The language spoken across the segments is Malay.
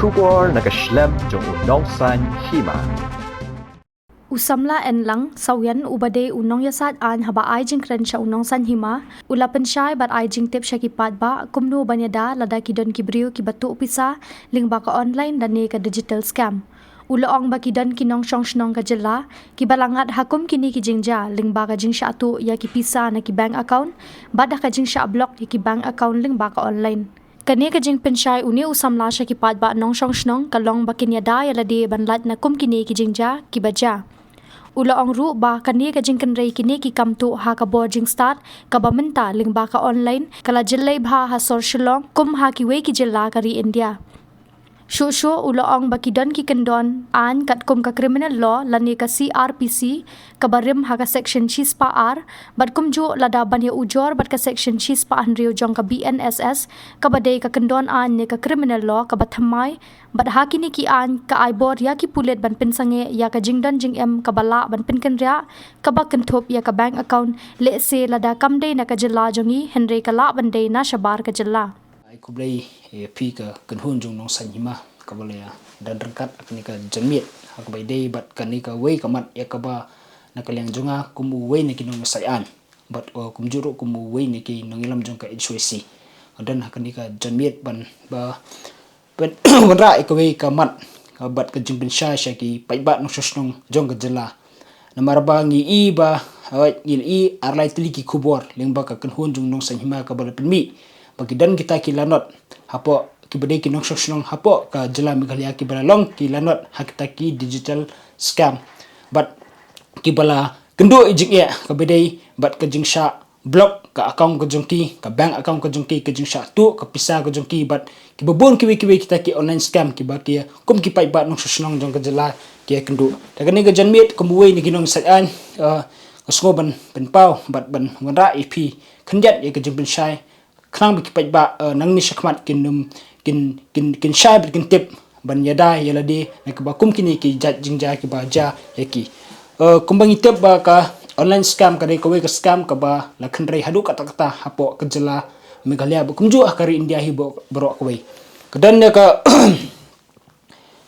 Shubor nakaslem jong unongsan hima. Usamla en lang sawian ubade unong yasat an haba ai jing kren sha unong san hima ulapan syai bat ai jing tip sha ki pat ba kumnu banyada lada ki don ki briu ki batu pisa ling ba ka online dan ne ka digital scam ulaong ba ki don ki nong shong shnong ka jela ki balangat hakum kini ki jingja ling ba ka jing sha tu ya ki pisa na ki bank account bada ka jing sha block ya ki bank account ling ba ka online kani ka jing pensyai uni usamla sha ki pat ba nong shong shnong kalong ba kinyada ya ladi banlat na kum kini ki jingja ki baja Ula ong ru ba kani ka jing kanrei kini ki kamtu ha ka boarding start ka bamenta ling ba ka online kala jillai bha ha sor shillong kum ha ki we ki jilla kari India. Shu ula ong ba ki don ki kendon an kat kum ka criminal law lani ka CRPC ka barim ha ka section 6 pa R bat kum jo lada ban ya ujor bat ka section 6 pa hanriu jong ka BNSS ka badai ka kendon an ne ka criminal law ka bathamai bat ha kini ki an ka aibor ya ki pulet ban pinsange ya ka jingdon jing em ka bala ban pinkenria ka ba kentop ya ka bank account le se lada kamde na ka jilla jongi henry ka la bande na shabar ka jilla ai kublai pi ka kanhun jong nong san hima ka boleh dan rengkat akni ka jamit hak bai dei bat kani ka wei kamat ya ka ba na ka liang jonga kumu wei ni kinong sayan bat kumjuru kumu wei ni ki nong ilam jong ka HWC dan hakni ka jamit ban ba ban ra ka wei kamat ka bat ka jing bin sha sha ki pai bat nong shosnong jong ka jela na marba ngi i ba ngil i arlai tili ki kubor ling ba ka kanhun jong nong san hima ka bala penmi bagi dan kita ki lanot hapo ki bade ki nong shoshnong hapo ka jela Meghalaya ki bala long ki lanot hakita ki digital scam but ki bala kendo ijik ya ka bade but ka jing sha block ka account ka jongki ka bank account ka jongki ka jing sha tu ka pisa ka jongki but ki babon ki we kita ki online scam ki ba ki kum ki pai ba nong shoshnong jong ka jela ki kendo ta ka ni ga janmit kum we ni ginong satan ngoban ben pau but ban ngara ip khanjat ye ka jing bin shai khnang bi pai ba nang ni shakmat kinum kin shai kin tip ban yada yaladi nak ba kum kini ki jat jingja ki ba ja yaki kumbang tip ba ka online scam ka dei ka we ka scam ka ba la khanrei hadu kata kata hapo ka jela Meghalaya ba kumju akari India hi bo bro ka we kadan ne ka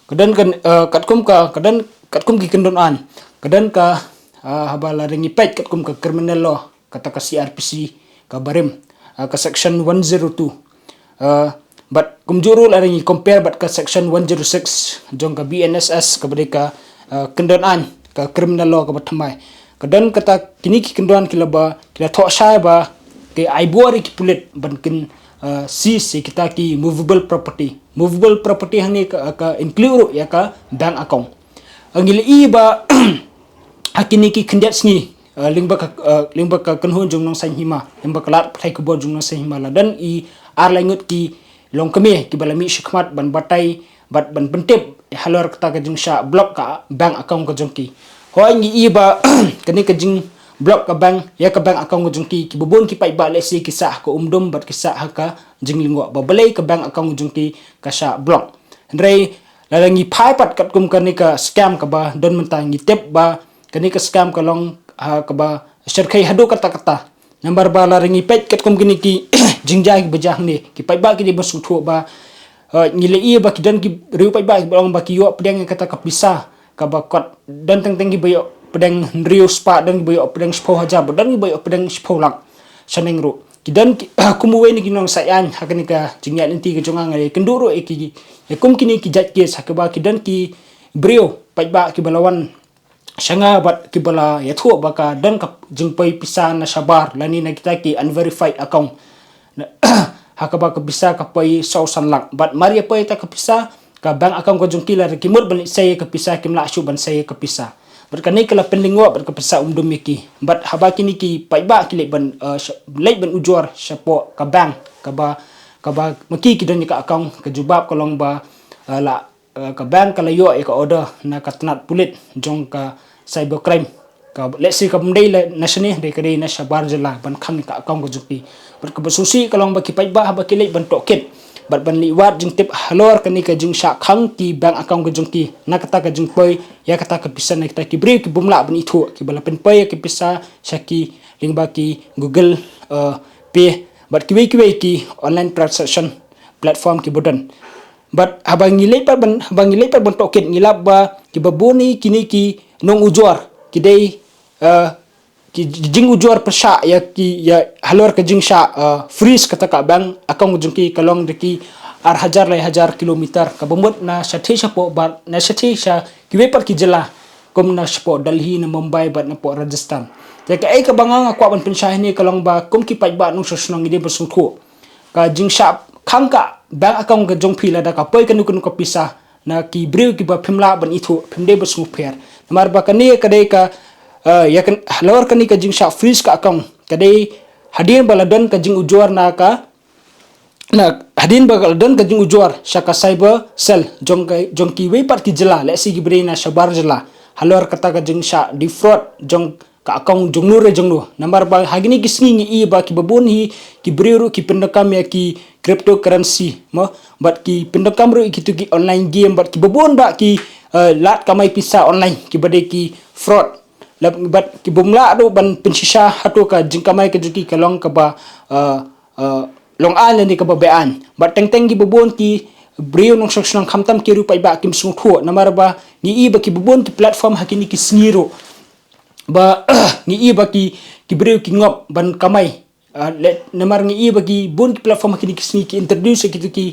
kadan kan katkum ki kendon an kadan ka habala ringi pet katkum ka criminal law kata ka CRPC ka barim ka section 102 but kumjuru la ringi compare but ka section 106 jong ka BNSS ka badika kendonan ka criminal law ka bathamai kadan kata kini ki kendonan kilaba kila tho shay ba ke aibori ki pulit ban kin si kita ki movable property hani ka include ya ka bank account angil i ba akini ki kendat sni lingba ka kanhun jong nong san hima lingba kalat phai ko bon jong nong san hima la dan i ar langut ki long kame ki balami shikmat ban batai bat ban pentip halor kata ka jing sha block ka bank account ka jong ki ho ngi i ba kani ka jing block ka bank ya ka bank account ka jong ki bobon ki pai ba le si kisah ko umdom bat kisah ka jing lingwa ba balai ka bank account ka jong ki ka sha block ndrei lalangi phai pat kat kum kani ka scam ka ba don mentangi tip ba kani ka scam ka long ka ba syarkai hadu kata number ba la ringi pet kat kum kini ki jingja ki bajah ni ki pai ba ki di basu thu ba ngile i ba ki dan ki riu pai ba bang ba ki yo pedang kata ka pisa ka ba kot dan teng ki bayo pedang riu spa dan ki bayo pedang spo haja dan ki bayo pedang spo lak saneng ru ki dan kumu we ni ki nong sayan hakani ka jingya inti ka jonga ngale kenduro e ki kum kini ki jat ki sakaba ki dan ki brio pai ba ki balawan shanga bat kibala yathu baka dan ka jingpai pisa na sabar lani na kita ki unverified account hakaba ka bisa ka pai sausan lak bat maria pai ta ka pisa ka bank account ko jungki la kimut ban sai ka pisa kimla shu ban sai ka pisa bat kanai kala penlingwa bat ka pisa umdum miki bat haba kini ki pai ba ki le ban ujor sapo ka bank ka ba maki ki dan ka account ka jubab kolong ba la ka bank kala yo ka order na ka tanat pulit jong ka cybercrime ka let's say ka mundai la nasani de kare na sabar jela ban kham ka account ko jupi ber ka basusi kalong ba ki pai ba ki le ban toket bat ban liwat jing tip halor kani ka jing sha khang ki bank account ko jong ki na kata ka jing pai ya kata ka pisa na kita ki bri ki bumla ban itu ki bala pen pai ki pisa shaki ling ba ki Google Pay bat ki online transaction platform ki bodan but habang ngilay pa ban toket ngilap ba ki baboni kini ki nong ujuar kidai ki jing ujuar persha ya ki ya halor ke jing sha freeze kata ka bang akong jungki kalong deki ar hajar kilometer ka bomot na sathi sapo ba na sathi sha kiwe par ki jela kom na sapo Delhi na Mumbai bat na po Rajasthan jaka ai ka banga kwa ban pensha ni kalong ba kom ki pai ba nong sosnong ide basung khu ka jing sha khang ka bang akong ka jong phila da ka poi kanu ka pisa na ki brew ki ba phimla ban ithu phimde basung pher mar ba kani ka dei ka ya kan halor kani ka jing sha freeze ka akong kadai hadin baladon ka jing ujuar na hadin baladon ka jing ujuar saka cyber cell jong ki we pat ki jela le si gibre na shabar jela halor kata ka jing sha defraud jong ka akong jong nur jong nu namar ba hagini kisngi ngi i ba ki babon hi ki breru ki pendakam ya ki cryptocurrency mo bat ki pendakam ru ki tu ki online game bat ki babon ba ki lat kamai pisa online ki bade ki fraud bat ki bumla do ban pensisa hatu ka jingkamai ka juki kalong ka ba long an ni ka ba bean bat teng ki bubon ki brio nong sok khamtam ki rupai ba kim sung thu namar ba ni i ba ki bubon ki platform hakini ki sniro ba ni i ba ki brio ki ngop ban kamai namar ni i ba ki bon ki platform hakini ki sni ki introduce ki tu ki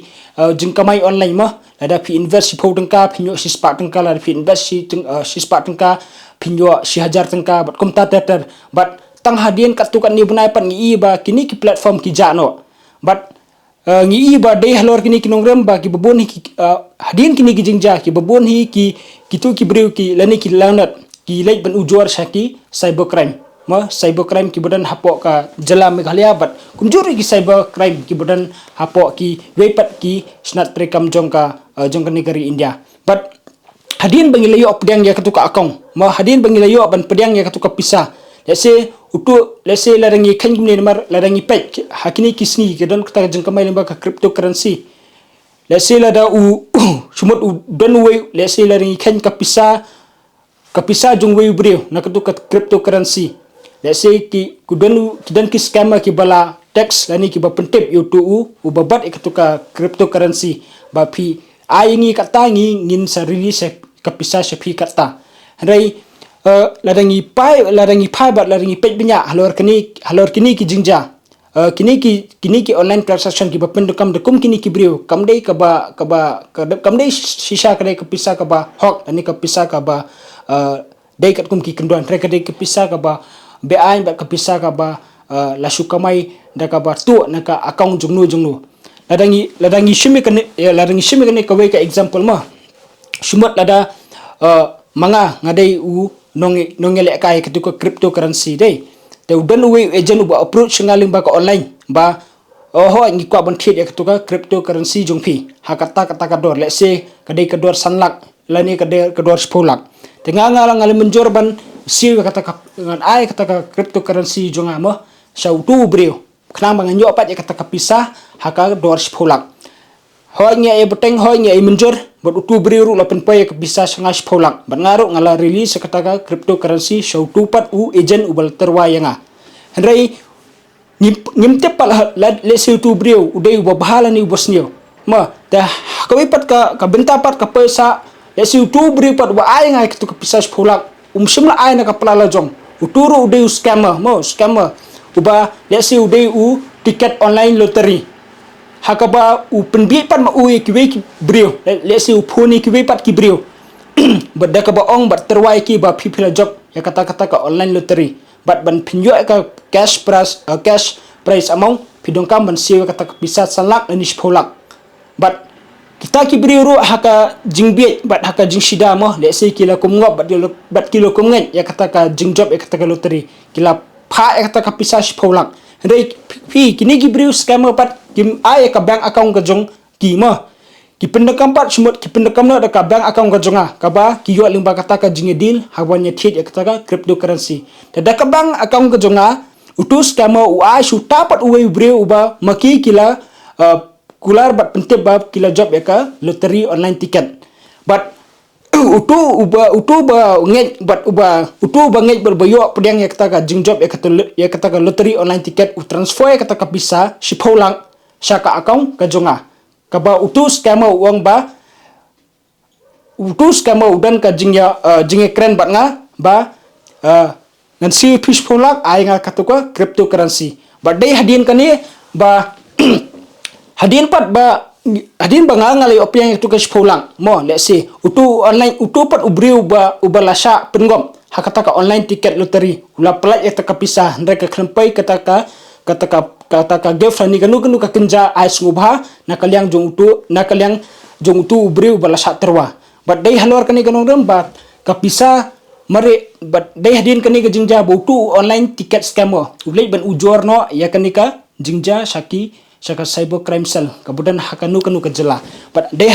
jingkamai online ma ada pi invest si phodang ka phinyo si spa tangka la pi invest si spa tangka pinyo si hajar tangka bat kom tater bat tang hadien kat tu kan ni bunai pan ngi ba kini ki platform ki jano bat ngi ba dei halor kini kinong rem ba ki babon hi hadien kini ki jingja ki babon hi ki tu ki brew ki lani ki lanat ki leit ban ujuar syaki cybercrime ma cybercrime ki bodan hapok ka jala Meghalaya bat kumjuri ki cybercrime ki bodan hapok ki wepat ki snat trekam jong ka negeri India but hadin bangilayo pedang ya katuka akong ma hadin bangilayo ban pedang ya katuka pisa let's say larangi kan gimne mar larangi pek hakini kisni ke don kata jeng kamai lemba ka cryptocurrency let's say lada sumut don way let's say larangi kan kapisa jong way brio na katuka cryptocurrency let's say ki kudan ki scammer ki bala tax lani ki ba pentep yo tu u babat ikatuka cryptocurrency ba pi ai ngi kata ngin sa release kapisa syapi kata rai larangi pai bat larangi pet binya halor kini ki jingja kini ki online transaction ki bapendukam dekum kini ki brio kamdei kamdei sisa kadai kapisa ka ba hok ani kapisa ka ba dei kat kum ki kendon rai kadai kapisa ka ba beain bat kapisa ka ba lasu kamai da ka ba tu naka account jungnu ladangi shimi kane kawai ka example ma sumat lada manga ngadai nongele kai ketuka cryptocurrency dei te udan we agent ba approach ngaling ba ka online ba ho ngi kwa ban thit ketuka cryptocurrency jongpi hakata kata dor let's say kadai kador sanlak lani kadai kador 10 lak te ngala ngali menjor ban si kata ngan ai kata cryptocurrency jonga mo sautu brio khnang bang nyo pat kata kapisa haka dor 10 lak honya beteng honya menjor bot utu brio la pen pay kapisa sanga 10 lak ban ngaru ngala release kata cryptocurrency sautu pat agent ubal terwayanga hendrai ngimte pala le sautu brio udai bahala ni bosnio ma dah kawai pat ka benta pat ka pesa le sautu brio pat wa ai ngai kata kapisa 10 lak simla ai na ka pala jong uturu udai scammer uba let's say udai tiket online lottery hakaba penbi pat ma ki brio let's say phone ki pat ki brio badda ka ba ong bat terwai ki ba pipila job ya kata ka online lottery bat ban pinyo ka cash price amount pidong kam ban siwa kata ka bisa salak ani 10 lak bat kita ki brio ru haka jingbi bat haka jingshida mo let's say kila kumngop bat kilo kumngen ya kata ka jingjob ya kata ka lottery kila pha ya kata ka pisa 10 lak hendai pi kini ki brio scammer pat kim ai ka bank account ka jong ki mo ki pendekam pat sumut ki pendekam no da ka bank account ka jonga ka ba ki yo limba kata ka jinge deal hawanya thit ya kata ka cryptocurrency da ka bank account ka jonga utu scammer ai su tapat uwe brio uba maki kila kular bat pentep bab kila job ya ka lottery online ticket but utu ba ngej berbayo pedang ya kata ka jingjob ya kata ka lottery online ticket u transfer ya kata ka bisa 10 lang syaka account ka jonga kaba utu scam uang ba utu scam udan ka jingya kren bat nga ba ngan si fish polak ai nga katuka cryptocurrency ba dai hadin kani ba hadin pat ba hadin ba nga ngalai opiang itu ka polang mo let's say utu online utu pat ubriu ba ubalasha pengom hakata ka online ticket lottery ula pelat eta ka pisah ndai ka krempai kata ka girlfriend ni kanu ka kenja ais ngubha nakaliang jong utu ubriu balasha terwa but dai halor kani kanong ram bat kapisa mare but dai hadin kani ka jingja botu online ticket scammer ulai ban ujor no ya kani ka jingja shaka cyber crime cell kabudan hakanu ka jela but dai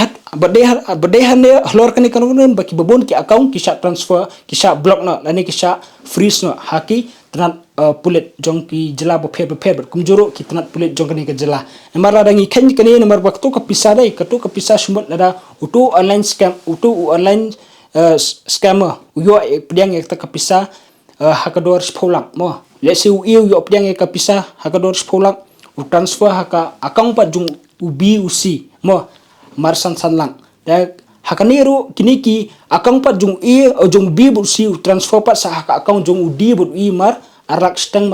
hane halor kani kanong ram baki babon ki account kisha transfer kisha block no lani kisha freeze no haki tanat pulit jong ki jela bo phe kumjuro ki tanat pulit jong kani ka jela namar rangi khan kani namar waktu ka pisa dai katu ka pisa sumut lada utu online scammer uyo pediang ek ka pisa hakador spolang mo let's say uyo pediang ek ka pisa hakador spolang u transfer haka account pa jung ubi usi mo marsan sanlang da hakaniru kini ki account pa jung jung bi bu si transfer pa sa haka account jung udi bu mar arak steng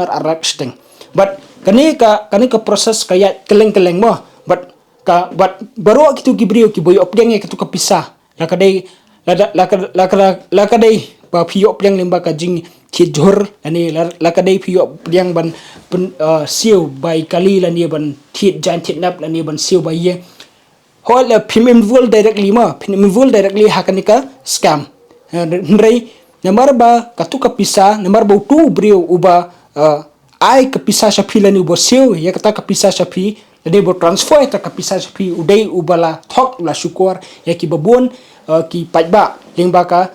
but kani ka proses kaya keleng mo but baru kitu gibrio ki boy opdeng ki tu ka pisa lakadai ba pio pdeng limba ka jing kijor ani lakadai pio pdeng ban siu bai kali lani ban thit jan thit nap lani ban siu bai ye hol pim involved directly hakanika scam nrei namar ba katu ka pisa namar ba tu brio uba ai ka pisa shapi lani uba siu ya kata ka pisa shapi lani bo transfer ta ka pisa shapi udai ubala thok la syukur ya ki babon ki pajba lingba ka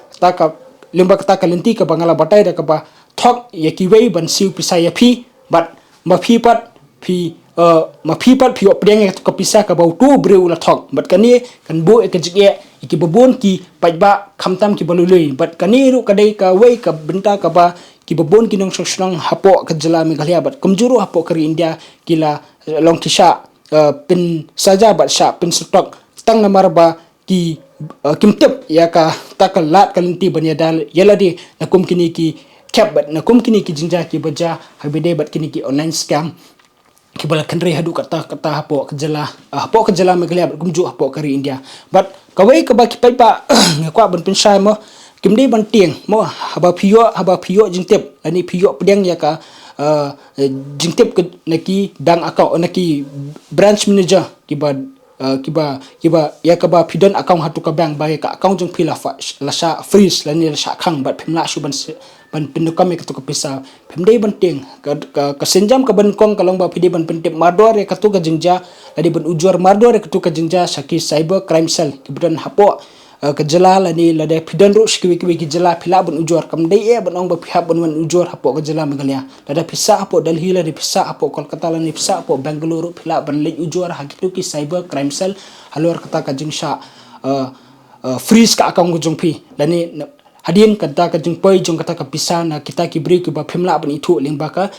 ta lenti ka bangala batai da ka ba thok ya ki wei ban siu pisa ya phi but ma phi pat phi opdeng ka pisa ka ba tu brio la thok but kani kan bo ek jige ki babon ki pajba khamtam ki balului but kani ru kadai ka wei ka benta ka ba ki babon ki nong sosnang hapo ka jela meghalaya but kumjuru hapo kari India kila long kisha pin saja bat sha pin stok tang namar ba ki kimtep ya ka takalat kalinti banya dal yaladi nakum kini ki cap bat nakum kini ki jinja ki baja habide bat kini ki online scam kibala kanri hadu kata hapo kejala meghalaya bat kumju hapo kari India but kawai ka ba ki paipa ngakwa ban pinsai mo kimdi ban tieng mo haba pio jingtep ani pio pedang ya ka jingtep ke naki dang account naki branch manager kiba ya ka ba pidon account hatu ka bank ba ka account jong pila la sha freeze la ni la sha khang bat phimla shu ban pinukam ka tu ka pisa phimdei ban tieng ka senjam ka ban kong kalong ba pidi ban pentep mardor ya ka tu ka jingja ladi ban ujor mardor ya ka tu ka jingja saki cyber crime cell kibudan hapo ka jela lani lada pidan ru shkiwi ki jela phila ban ujor kam dei ban ong ba phia ban ujor hapo ka jela megalia lada pisa hapo Delhi lada pisa hapo Kolkata lani pisa hapo Bangalore phila ban le ujor hakitu ki cyber crime cell halor kata ka jingsha freeze ka account ko jongpi lani hadin kata ka jingpoi jong kata ka pisa na kita ki break ki ba phimla ban itu lingba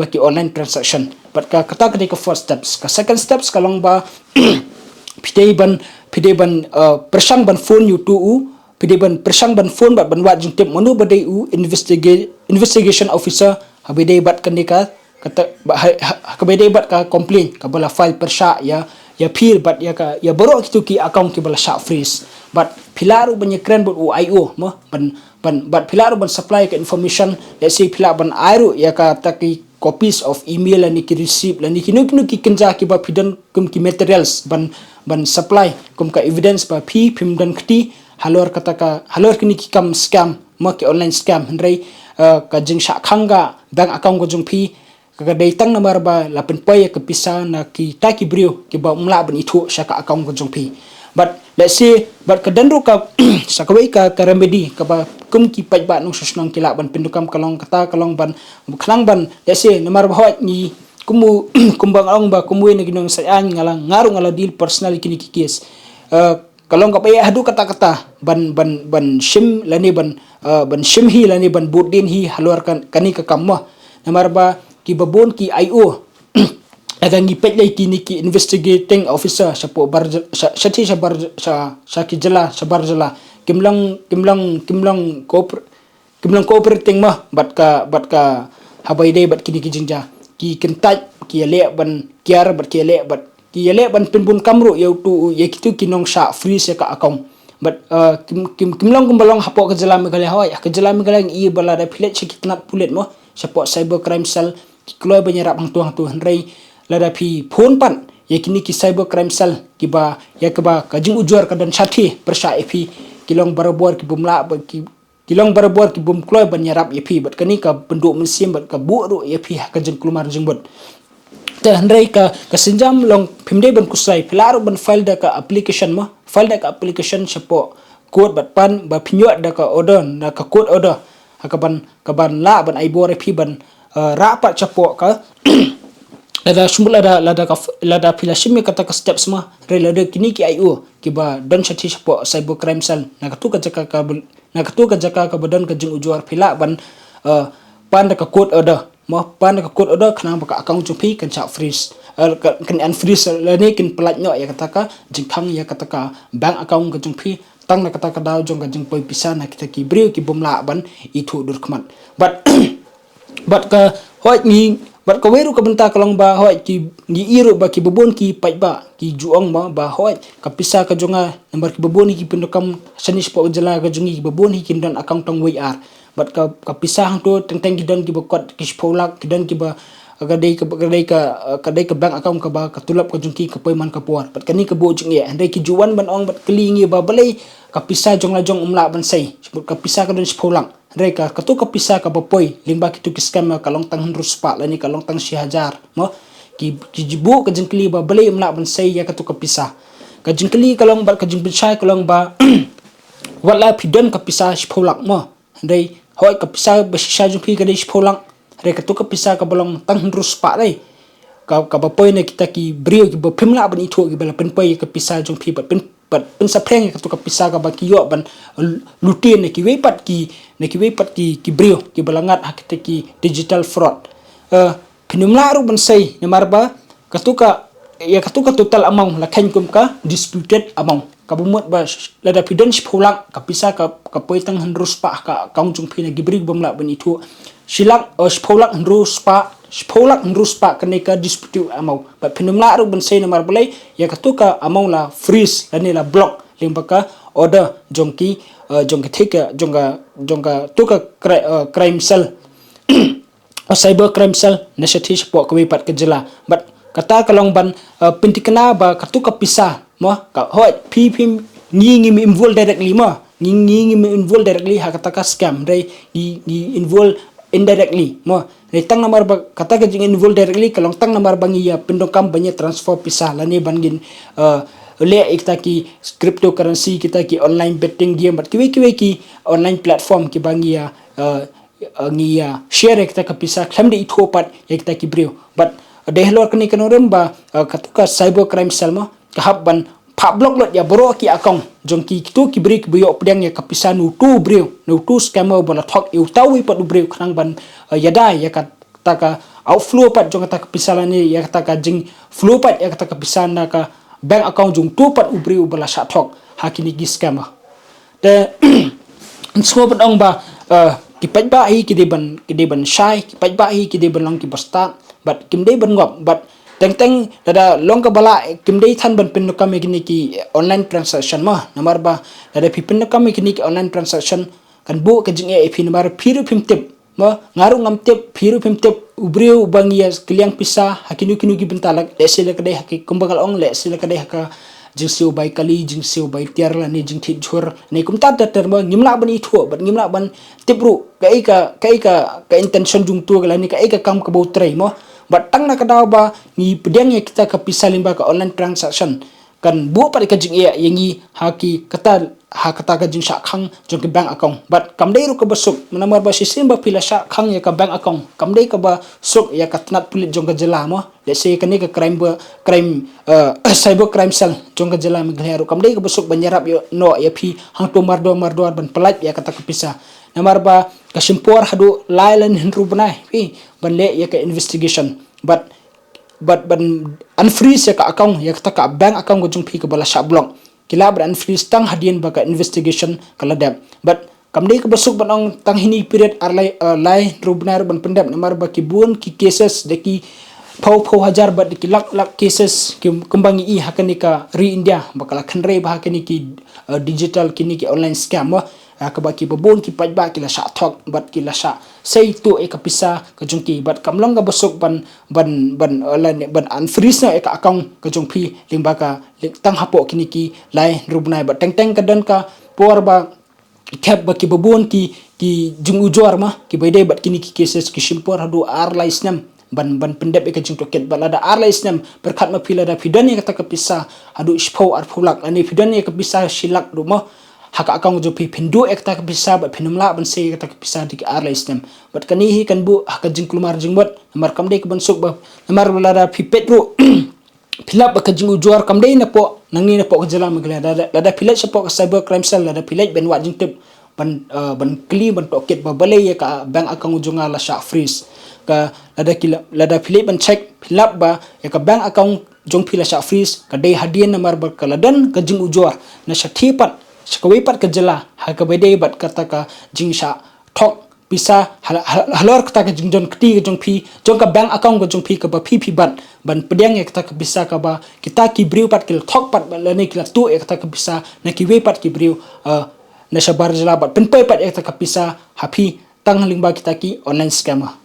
ki online transaction but ka kata ka first steps ka second steps kalong ba pidei ban persang ban phone you to pidei ban persang ban phone ban wat jing tip manu badai investigation officer habidei bat kanika kata habidei bat ka complain ka bala file persha ya phir bat ya boro kitu ki account ki bala sha freeze but pilaru ban kren bot io mo ban pilaru ban supply ka information let's say pilar ban airu ya ka taki copies of email ani ki receipt lani kinu ki kenja ki ba pidan kum ki materials ban supply kum ka evidence ba phim dan kti halor kini ki kam scam ma ki online scam hendrai ka jing sha khanga bank account ko jung phi ka dai tang namar ba la pen pai ka pisa na ki ta ki brio ki ba umla ban itu sha ka account ko jung phi but let's say but ka danru ka sakawai ka remedy ka ba kum ki pai ba nong susnong kila ban pindukam kalong ban khlang ban let's say namar ba ni kumbang ong ba kumui na ginong sayan ngarung ala deal personal kini kikis kalong ka paya hadu kata ban shim lani ban shim hi lani ban budin hi halwar kan kani ka kamma namar ba ki babon ki io agang ipet lay kini ki investigating officer sapo bar syati sabar syaki jela sabar jela kimlang cooperating mah bat ka habai dei bat kini ki jingja ki kentaj ki le ban kiar bat ki le ban penbun kamru yau tu ye kitu kinong sha free se ka account but kimlang kumbalong hapo ka jela megale hawai ka jela megale i bala da philet chikitnat pulet mo sapo cyber crime cell ki kloy banyarap hang tu hanrei lada phi phone pan yakini ki cyber crime cell ki ba yakba ka jing ujuar ka dan sathi persha epi kilong barabor ki bumla ki kilong barabor ki bum kloy ban yarap epi bat kani ka penduk mensim bat ka bu ru epi ka jing kelumar jing bot ta handrai ka senjam long phimde ban kusai pilaru ban file da ka application ma file da ka application sapo code bat pan ba phinyo da ka order na ka code order ka ban la ban aibor epi ban rapat sapo ka lada shumbul lada pilashim kata ka step semua relada kini ki IO ki ba dan sati sapo cyber crime cell na katu ka jaka ka badan ka jing ujuar pila ban pan da ka code order mo pan da ka code order kana ba ka account jupi kan cha freeze kan unfreeze lani kin pelat nyo ya kata ka jingkhang ya kata ka bank account ka jupi tang na kata ka daw jong ka jing poi pisa na kita ki brio ki bomla ban itu dur kmat but ka hoi ni bat ka weru ka benta kalong ba hoi ki ni iru ba ki bebon ki pai ba ki juang ba hoi ka pisa ka jonga number ki bebon ki pendokam sanis po jela ka jongi ki bebon ki dan account tong WR bat ka pisa hang tu teng ki dan ki bakot ki spolak ki dan ki ba kadai ka bank account ka ba ka tulap ka jongki ka paiman ka puar bat kani ka bo jing ye andai ki juan ban ong bat kelingi ba balai ka pisa jong la jong umla ban sai sebut ka pisa ka dan spolak reka katu ka pisa ka bapoi limba kitu ki scam ka long tang hundrus pa lani ka long tang 1000 mo ki jibu ka jingkli ba balai umla ban sai ya katu ka pisa ka jingkli ka long ba ka jing bichai ka long ba wala pidon ka pisa spolak mo andai hoi ka pisa ba shisha jumpi ka dai spolak reka tu ka pisa ka bolong tang hundrus pa dai ka bapoi na kita ki brio ki ba pimla ban itu ki bala penpai ka pisa jumpi ba pen sa preng ka tu ka pisa ka ba ki yo ban lutin ki wepat ki brio ki balangat hakite ki digital fraud pinumla ru ban sai namar ba ka tu ka total amount la khen kum ka disputed amount ka bumot ba lada pidon pulang ka pisa ka poitang hundrus pa ka kaung jung phina gibrig bomla ban itu silak spolak hundrus pa kene ka disputed amount ba pinumla ru ban sai namar balai ya ka tu ka amount la freeze lani la block limba ka order jongki thika jongka tu ka crime cell cyber crime cell na sathi sapo ka wipat ka jela but kata kalong ban pintikna ba katu ka pisa mo ka hoi pim ngi involve directly mo ngi involve directly ha kata ka scam dai ni involve indirectly mo ni tang namar ba kata ka jing involve directly kalong tang namar bangi ya pendokam banyak transfer pisa lani bangin le kita ki cryptocurrency kita ki online betting game bat kiwe ki online platform ki bangi ya ngia share kita ka pisa klam de ithopat ya kita ki brio but dehlor kani kanorem ba katuka cyber crime cell mo kahap ban block lot ya boro ki account jongki tu ki break buyo pedang ya kapisa nu tu brio nu tu scammer bola thok yu tawi pat brio khnang ban yada ya kata ka outflow pat jong kata kapisalani ya kata ka jing flow pat ya kata kapisana ka bank account jong tu pat brio bola sha thok hakini gi scammer de semua pedang ba ki pat ba hi ki de ban shai ki pat ba hi ki de ban long ki basta but kim de ban ngop but teng dada long ka bala kim de than ban pin no kam gini ki online transaction ma namar ba dada pipin no kam gini ki online transaction kan bu ka jing e pin namar phiru phim tip ma ngaru ngam tip phiru phim tip ubriu bangia kliang pisa hakinu kinu gi bentalak lesile ka de hakik kumbangal ong lesile ka de ka jing siu bai kali jing siu bai tiar la ni jing thit jhur ni kum ta ter ma ngimla ban i thu ban ngimla ban tipru kai ka intention jung tu la ni kai ka kam ka bo trai mo batang na kadaw ba ni pedang ya kita ka pisalin ba ka online transaction kan bu pa ka jing ya yangi haki kata ka jing sha khang jong ki bank account but kam dei ru ka basuk namar ba sisim ba pila sha khang ya ka bank account kam dei ka ba suk ya ka tnat pulit jong ka jela mo let's say ka ni ka crime cyber crime cell jong ka jela mi gleru kam dei ka basuk banyarap yo no ya phi hang to mardo ban pelat ya kata ka pisa namar ba kasimpor hadu lailan hinru banai pi ban le ya ka investigation but ban unfreeze ya ka account ya ka bank account gojung phi ka bala sha block kila ban unfreeze tang hadien baka investigation kala dam but kamdei ka basuk banong tang hini period arlai lai rubnar ban pendam namar baki bun ki cases deki pau hajar bat deki lak cases ki kembangi I hakani ka re India bakala khanrei ba hakani ki digital kini ki online scam ka baki babon ki pajba ki la sha thok bat ki la sha sei tu ka pisa ka jungki bat kamlong ka basuk ban unfreeze na ka account ka jungpi lingba ka tang hapo kini ki lai rubnai bat teng ka dan ka por ba cap baki babon ki jung ujor ma ki baide bat kini ki cases ki shimpor hadu ar lai snam ban pendep ka jung toket balada ar lai snam berkat ma pila da pidani kata ka pisa hadu ispau ar phulak ani pidani ka pisa silak rumah haka akang jo pi pindu ekta ka bisa ba pinumla ban sei kata ka bisa di ar lai snam bat kani hi kan bu haka jing kulmar jing bot namar kam dei ka bansuk ba namar balada pi petro pilap ba ka jing ujor kam dei na po nangni na po ka jala magla lada pilat sa po ka cyber crime cell lada pilat ben wa jing tip ban kli ban toket ba balai ya ka bank account ujunga la sha freeze ka lada pilat ban check pilap ba ya ka bank account jong pila sha freeze ka dei hadien namar ba ka ladan ka jing ujor na sha thipat Sakawipat ka jela haka bede bat kata ka jing sha thok bisa halor kata ka jing jon kti ka jong pi jong ka bank account ka jong pi ka ba pi ban pedang ya kata ka bisa ka ba kita ki briu pat kil thok pat la ne kila tu ya kata ka bisa na ki we pat ki briu na sha bar jela bat pen pat ya kata ka bisa happy tang lingba kita ki online scammer